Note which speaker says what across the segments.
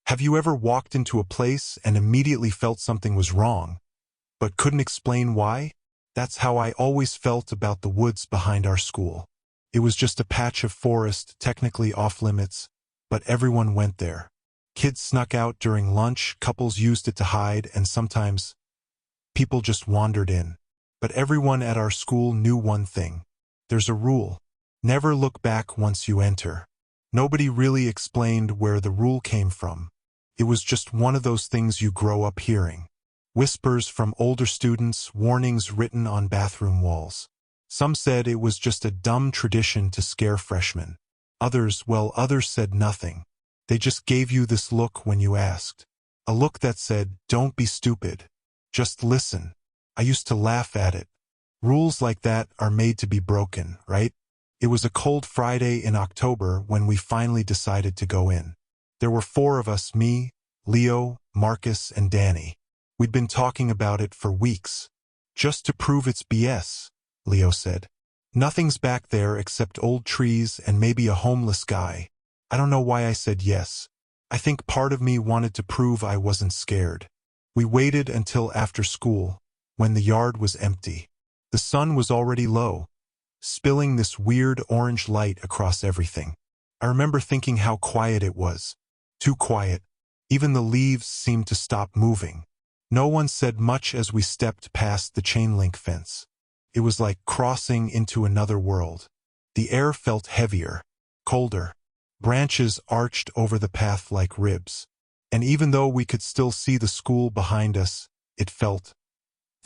Speaker 1: Have you ever walked into a place and immediately felt something was wrong, but couldn't explain why? That's how I always felt about the woods behind our school. It was just a patch of forest, technically off-limits, but everyone went there. Kids snuck out during lunch, couples used it to hide, and sometimes people just wandered in. But everyone at our school knew one thing. There's a rule. Never look back once you enter. Nobody really explained where the rule came from. It was just one of those things you grow up hearing. Whispers from older students, warnings written on bathroom walls. Some said it was just a dumb tradition to scare freshmen. Others said nothing. They just gave you this look when you asked. A look that said, "Don't be stupid. Just listen." I used to laugh at it. Rules like that are made to be broken, right? It was a cold Friday in October when we finally decided to go in. There were 4 of us, me, Leo, Marcus, and Danny. We'd been talking about it for weeks. "Just to prove it's BS," Leo said. "Nothing's back there except old trees and maybe a homeless guy." I don't know why I said yes. I think part of me wanted to prove I wasn't scared. We waited until after school, when the yard was empty. The sun was already low, spilling this weird orange light across everything. I remember thinking how quiet it was. Too quiet. Even the leaves seemed to stop moving. No one said much as we stepped past the chain-link fence. It was like crossing into another world. The air felt heavier, colder. Branches arched over the path like ribs. And even though we could still see the school behind us, it felt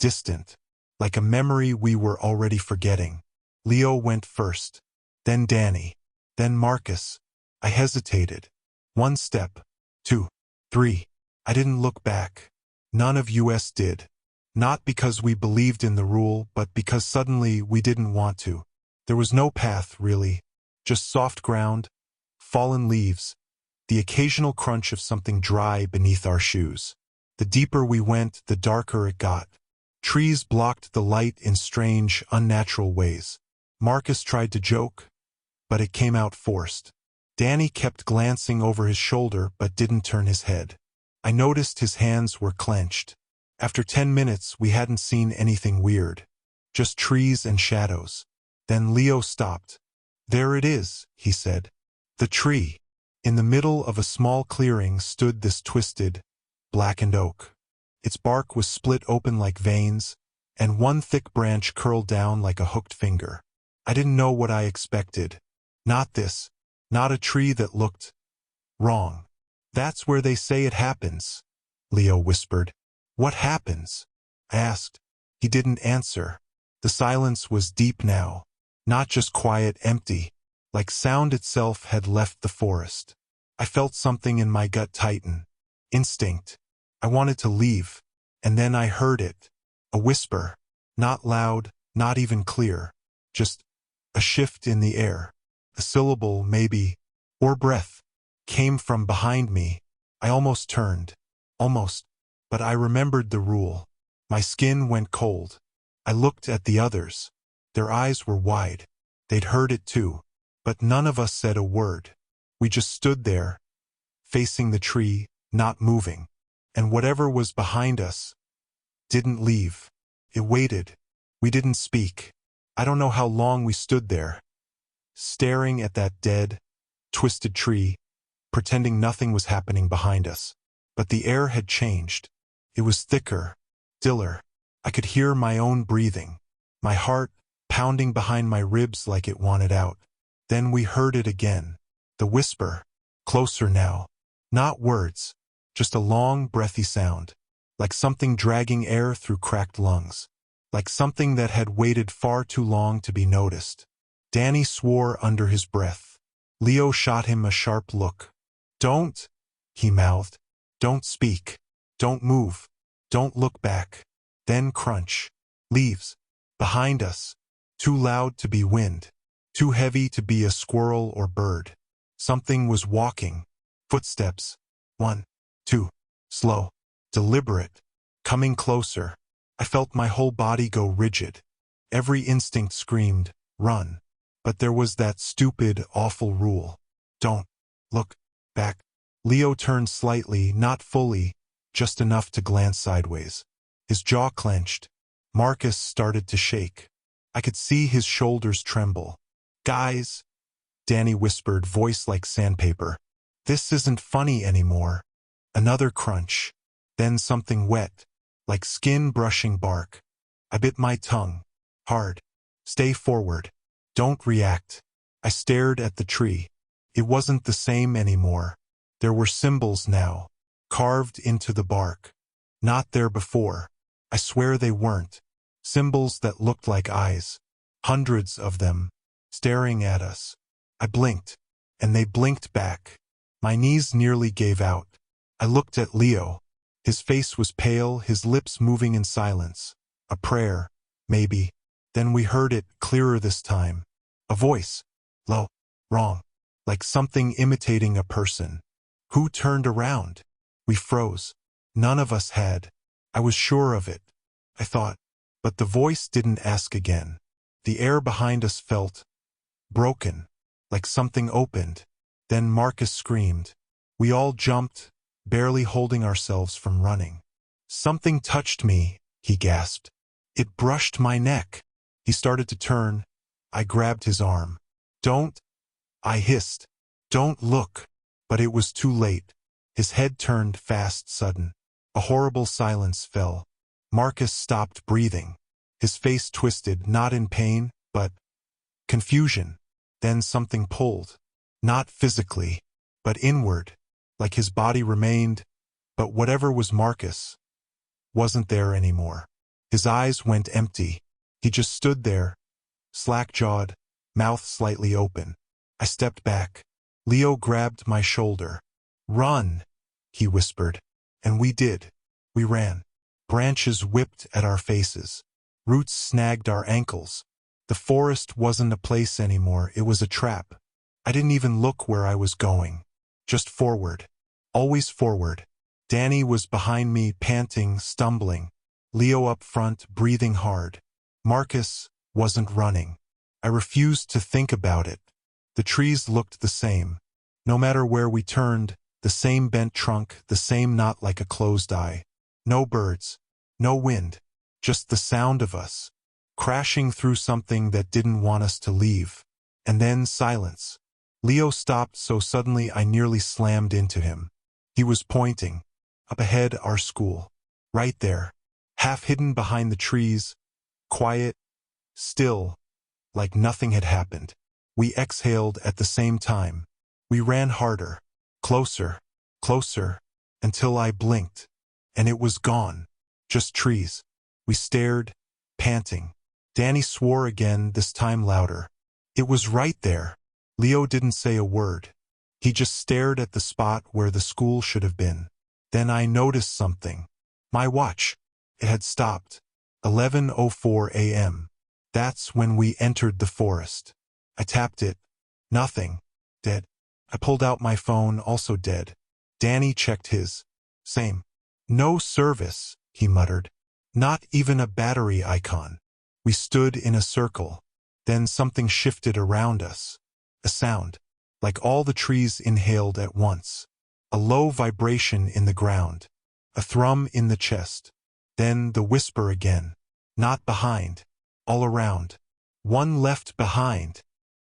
Speaker 1: distant, like a memory we were already forgetting. Leo went first, then Danny, then Marcus. I hesitated. 1 step, 2, 3. I didn't look back. None of us did. Not because we believed in the rule, but because suddenly we didn't want to. There was no path, really. Just soft ground, fallen leaves, the occasional crunch of something dry beneath our shoes. The deeper we went, the darker it got. Trees blocked the light in strange, unnatural ways. Marcus tried to joke, but it came out forced. Danny kept glancing over his shoulder but didn't turn his head. I noticed his hands were clenched. After 10 minutes, we hadn't seen anything weird. Just trees and shadows. Then Leo stopped. "There it is," he said. The tree. In the middle of a small clearing stood this twisted, blackened oak. Its bark was split open like veins, and one thick branch curled down like a hooked finger. I didn't know what I expected. Not this. Not a tree that looked wrong. "That's where they say it happens," Leo whispered. "What happens?" I asked. He didn't answer. The silence was deep now. Not just quiet, empty. Like sound itself had left the forest. I felt something in my gut tighten. Instinct. I wanted to leave. And then I heard it. A whisper. Not loud, not even clear. Just a shift in the air. A syllable, maybe, or breath, came from behind me. I almost turned. Almost. But I remembered the rule. My skin went cold. I looked at the others. Their eyes were wide. They'd heard it too. But none of us said a word. We just stood there, facing the tree, not moving. And whatever was behind us didn't leave. It waited. We didn't speak. I don't know how long we stood there, staring at that dead, twisted tree, pretending nothing was happening behind us. But the air had changed. It was thicker, stiller. I could hear my own breathing, my heart pounding behind my ribs like it wanted out. Then we heard it again. The whisper, closer now. Not words, just a long, breathy sound, like something dragging air through cracked lungs, like something that had waited far too long to be noticed. Danny swore under his breath. Leo shot him a sharp look. "Don't," he mouthed. "Don't speak. Don't move. Don't look back." Then crunch. Leaves. Behind us. Too loud to be wind. Too heavy to be a squirrel or bird. Something was walking. Footsteps. 1, 2. Slow. Deliberate. Coming closer. I felt my whole body go rigid. Every instinct screamed, run. But there was that stupid, awful rule. Don't look back. Leo turned slightly, not fully, just enough to glance sideways. His jaw clenched. Marcus started to shake. I could see his shoulders tremble. "Guys," Danny whispered, voice like sandpaper. "This isn't funny anymore." Another crunch. Then something wet, like skin brushing bark. I bit my tongue. Hard. "Stay forward. Don't react." I stared at the tree. It wasn't the same anymore. There were symbols now, carved into the bark. Not there before. I swear they weren't. Symbols that looked like eyes. Hundreds of them, staring at us. I blinked, and they blinked back. My knees nearly gave out. I looked at Leo. His face was pale, his lips moving in silence. A prayer, maybe. Then we heard it, clearer this time. A voice. Low. Wrong. Like something imitating a person. Who turned around? We froze. None of us had. I was sure of it. I thought. But the voice didn't ask again. The air behind us felt broken, like something opened. Then Marcus screamed. We all jumped, barely holding ourselves from running. "Something touched me," he gasped. "It brushed my neck." He started to turn. I grabbed his arm. "Don't," I hissed. "Don't look." But it was too late. His head turned fast, sudden. A horrible silence fell. Marcus stopped breathing. His face twisted, not in pain, but confusion. Then something pulled. Not physically, but inward, like his body remained, but whatever was Marcus wasn't there anymore. His eyes went empty. He just stood there, slack-jawed, mouth slightly open. I stepped back. Leo grabbed my shoulder. "Run," he whispered. And we did. We ran. Branches whipped at our faces. Roots snagged our ankles. The forest wasn't a place anymore, it was a trap. I didn't even look where I was going. Just forward. Always forward. Danny was behind me, panting, stumbling. Leo up front, breathing hard. Marcus wasn't running. I refused to think about it. The trees looked the same. No matter where we turned, the same bent trunk, the same knot like a closed eye. No birds. No wind. Just the sound of us. Crashing through something that didn't want us to leave. And then silence. Leo stopped so suddenly I nearly slammed into him. He was pointing. Up ahead, our school. Right there. Half hidden behind the trees. Quiet. Still. Like nothing had happened. We exhaled at the same time. We ran harder. Closer. Closer. Until I blinked. And it was gone. Just trees. We stared, panting. Danny swore again, this time louder. It was right there. Leo didn't say a word. He just stared at the spot where the school should have been. Then I noticed something. My watch. It had stopped. 11:04 a.m. That's when we entered the forest. I tapped it. Nothing. Dead. I pulled out my phone, also dead. Danny checked his. Same. No service, he muttered. Not even a battery icon. We stood in a circle. Then something shifted around us. A sound. Like all the trees inhaled at once. A low vibration in the ground. A thrum in the chest. Then the whisper again. Not behind. All around. One left behind.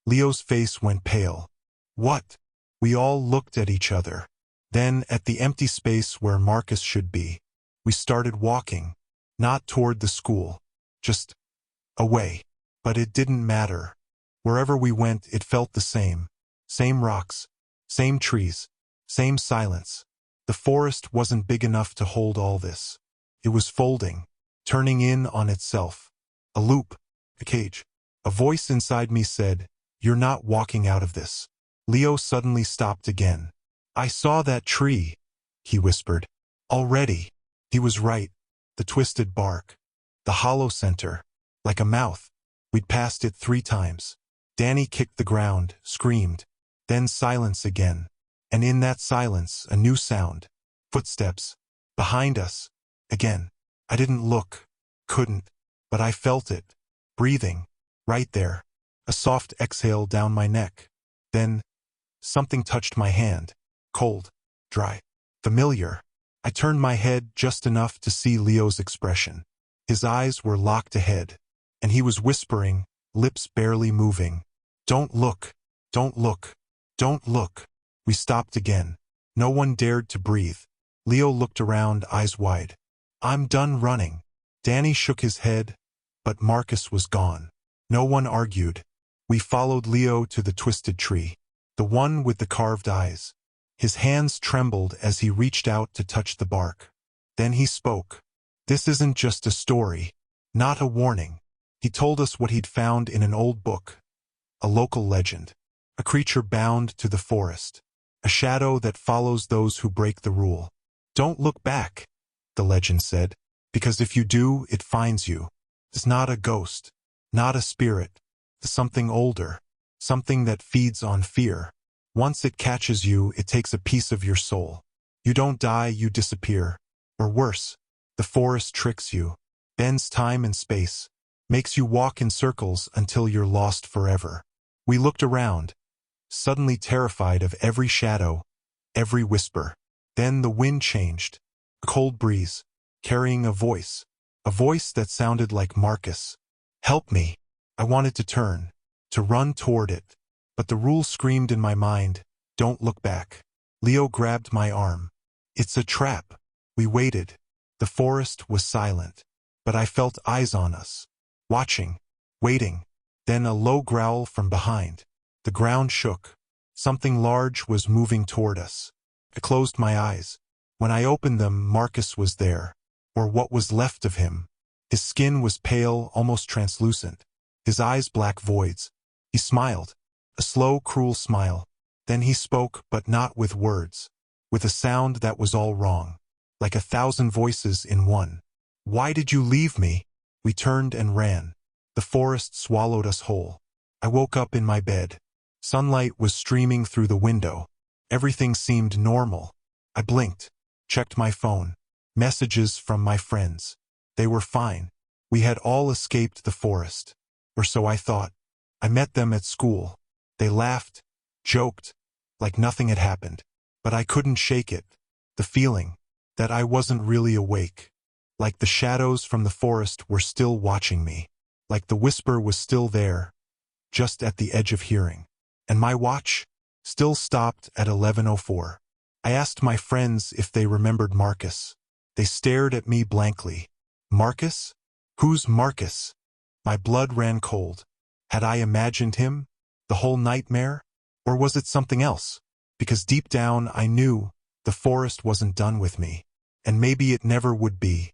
Speaker 1: Leo's face went pale. What? We all looked at each other. Then at the empty space where Marcus should be. We started walking. Not toward the school. Just away. But it didn't matter. Wherever we went, it felt the same. Same rocks. Same trees. Same silence. The forest wasn't big enough to hold all this. It was folding. Turning in on itself. A loop. A cage. A voice inside me said, "You're not walking out of this." Leo suddenly stopped again. "I saw that tree," he whispered. Already. He was right. The twisted bark. The hollow center. Like a mouth. We'd passed it 3 times. Danny kicked the ground, screamed. Then silence again. And in that silence, a new sound. Footsteps. Behind us. Again. I didn't look. Couldn't. But I felt it. Breathing. Right there. A soft exhale down my neck. Then, something touched my hand. Cold. dry, familiar. I turned my head just enough to see Leo's expression. His eyes were locked ahead, and he was whispering, lips barely moving. "Don't look, don't look, don't look." We stopped again. No one dared to breathe. Leo looked around, eyes wide. "I'm done running." Danny shook his head, but Marcus was gone. No one argued. We followed Leo to the twisted tree, the one with the carved eyes. His hands trembled as he reached out to touch the bark. Then he spoke. "This isn't just a story, not a warning." He told us what he'd found in an old book, a local legend, a creature bound to the forest, a shadow that follows those who break the rule. "Don't look back," the legend said, "because if you do, it finds you. It's not a ghost, not a spirit, it's something older, something that feeds on fear. Once it catches you, it takes a piece of your soul. You don't die, you disappear. Or worse, the forest tricks you, bends time and space, makes you walk in circles until you're lost forever." We looked around, suddenly terrified of every shadow, every whisper. Then the wind changed, a cold breeze, carrying a voice that sounded like Marcus. "Help me." I wanted to turn, to run toward it, but the rule screamed in my mind, "Don't look back." Leo grabbed my arm. "It's a trap." We waited. The forest was silent, but I felt eyes on us, watching, waiting. Then a low growl from behind. The ground shook. Something large was moving toward us. I closed my eyes. When I opened them, Marcus was there, or what was left of him. His skin was pale, almost translucent. His eyes black voids. He smiled, a slow, cruel smile. Then he spoke, but not with words, with a sound that was all wrong, like 1,000 voices in one. "Why did you leave me?" We turned and ran. The forest swallowed us whole. I woke up in my bed. Sunlight was streaming through the window. Everything seemed normal. I blinked, checked my phone. Messages from my friends. They were fine. We had all escaped the forest. Or so I thought. I met them at school. They laughed, joked, like nothing had happened. But I couldn't shake it. The feeling that I wasn't really awake. Like the shadows from the forest were still watching me. Like the whisper was still there, just at the edge of hearing. And my watch still stopped at 11:04. I asked my friends if they remembered Marcus. They stared at me blankly. "Marcus? Who's Marcus?" My blood ran cold. Had I imagined him? The whole nightmare? Or was it something else? Because deep down I knew the forest wasn't done with me. And maybe it never would be.